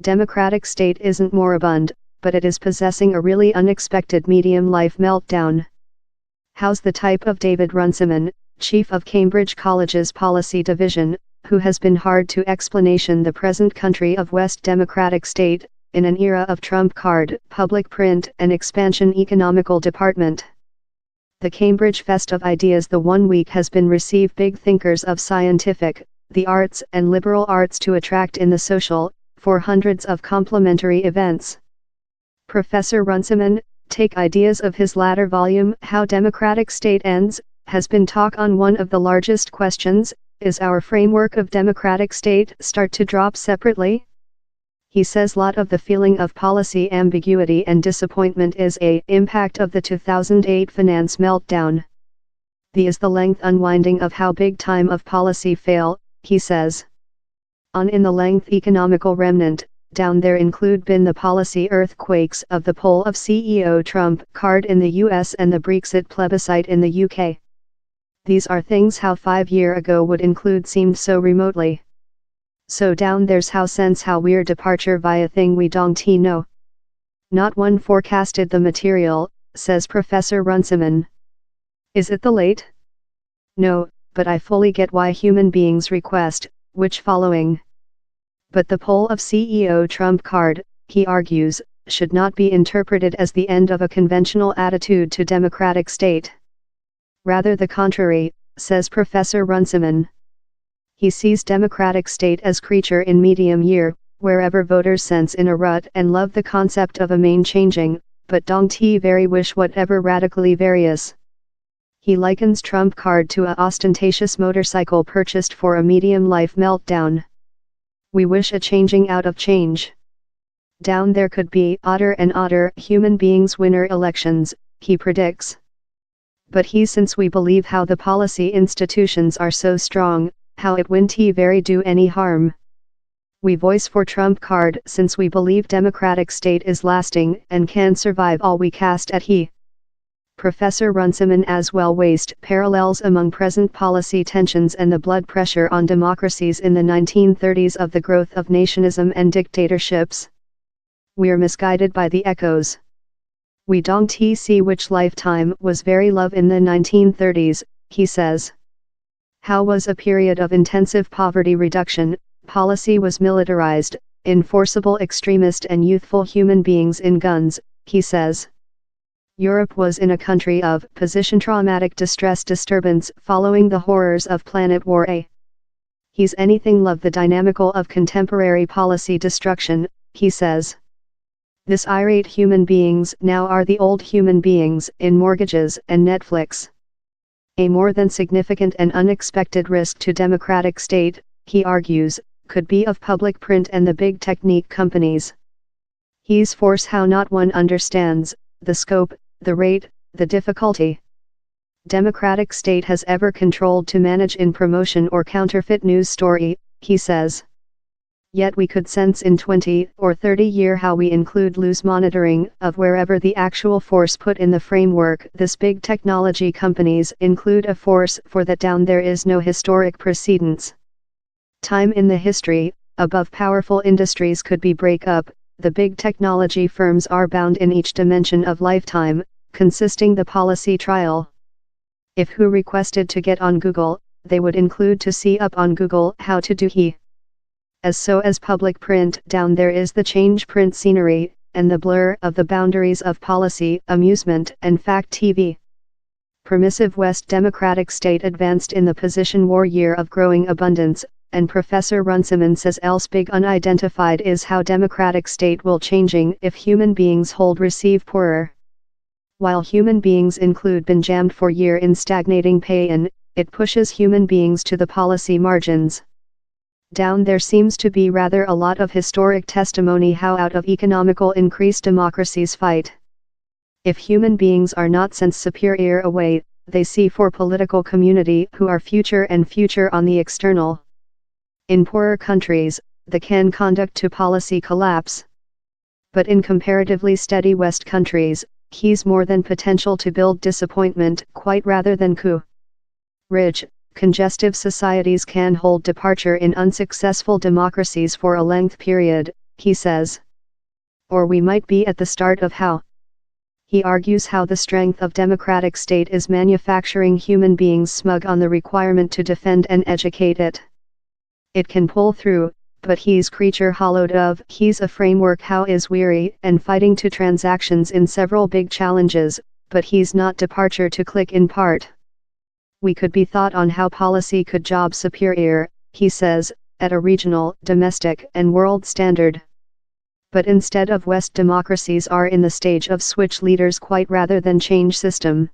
Democratic state isn't moribund, but it is possessing a really unexpected medium-life meltdown. How's the type of David Runciman, chief of Cambridge College's policy division, who has been hard to explanation the present country of West democratic state, in an era of trump card, public print and expansion economical department. The Cambridge Fest of Ideas the 1 week has been receive big thinkers of scientific, the arts and liberal arts to attract in the social, for hundreds of complementary events. Professor Runciman, take ideas of his latter volume How Democratic State Ends, has been talk on one of the largest questions, is our framework of democratic state start to drop separately? He says lot of the feeling of policy ambiguity and disappointment is a impact of the 2008 finance meltdown. The is the length unwinding of how big time of policy fail, he says. On in the length economical remnant, down there include been the policy earthquakes of the poll of CEO Trump card in the US and the Brexit plebiscite in the UK. These are things how 5 years ago would include seemed so remotely. So down there's how sense how we're departure via thing we don't know. Not one forecasted the material, says Professor Runciman. Is it the late? No, but I fully get why human beings request, which following. But the poll of CEO Trump card, he argues, should not be interpreted as the end of a conventional attitude to democratic state. Rather the contrary, says Professor Runciman. He sees democratic state as creature in medium year, wherever voters sense in a rut and love the concept of a main changing, but don't very wish whatever radically various. He likens Trump card to a ostentatious motorcycle purchased for a medium life meltdown. We wish a changing out of change. Down there could be odder and odder human beings winner elections, he predicts. But since we believe how the policy institutions are so strong, how it won't very do any harm. We voice for Trump card since we believe democratic state is lasting and can survive all we cast at he. Professor Runciman as well waste parallels among present policy tensions and the blood pressure on democracies in the 1930s of the growth of nationism and dictatorships. We're misguided by the echoes. We don't see which lifetime was very love in the 1930s, he says. How was a period of intensive poverty reduction, policy was militarized, enforceable extremist and youthful human beings in guns, he says. Europe was in a country of position traumatic distress disturbance following the horrors of Planet War A. He's anything love the dynamical of contemporary policy destruction, he says. This irate human beings now are the old human beings in mortgages and Netflix. A more than significant and unexpected risk to democratic state, he argues, could be of public print and the big technique companies. He's force how not one understands, the scope, the rate, the difficulty. Democratic state has ever controlled to manage in promotion or counterfeit news story, he says. Yet we could sense in 20 or 30 year how we include loose monitoring of wherever the actual force put in the framework. This big technology companies include a force for that down there is no historic precedence. Time in the history, above powerful industries could be break up, the big technology firms are bound in each dimension of lifetime, consisting the policy trial. If who requested to get on Google, they would include to see up on Google how to do he. As public print down there is the change print scenery, and the blur of the boundaries of policy, amusement and fact TV. Permissive West democratic state advanced in the position war year of growing abundance, and Professor Runciman says else big unidentified is how democratic state will changing if human beings hold receive poorer. While human beings include been jammed for year in stagnating pain, it pushes human beings to the policy margins. Down there seems to be rather a lot of historic testimony how out of economical increase democracies fight. If human beings are not sense superior away, they see for political community who are future and future on the external. In poorer countries, the can conduct to policy collapse. But in comparatively steady West countries, he's more than potential to build disappointment quite rather than coup. Rich, congestive societies can hold departure in unsuccessful democracies for a length period, he says. Or we might be at the start of how. He argues how the strength of democratic state is manufacturing human beings smug on the requirement to defend and educate it. It can pull through, but he's creature hollowed of, he's a framework how is weary and fighting to transactions in several big challenges, but he's not departure to click in part. We could be thought on how policy could job superior, he says, at a regional, domestic and world standard. But instead of West democracies are in the stage of switch leaders quite rather than change system.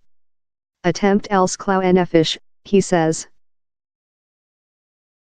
Attempt else clau nfish, he says.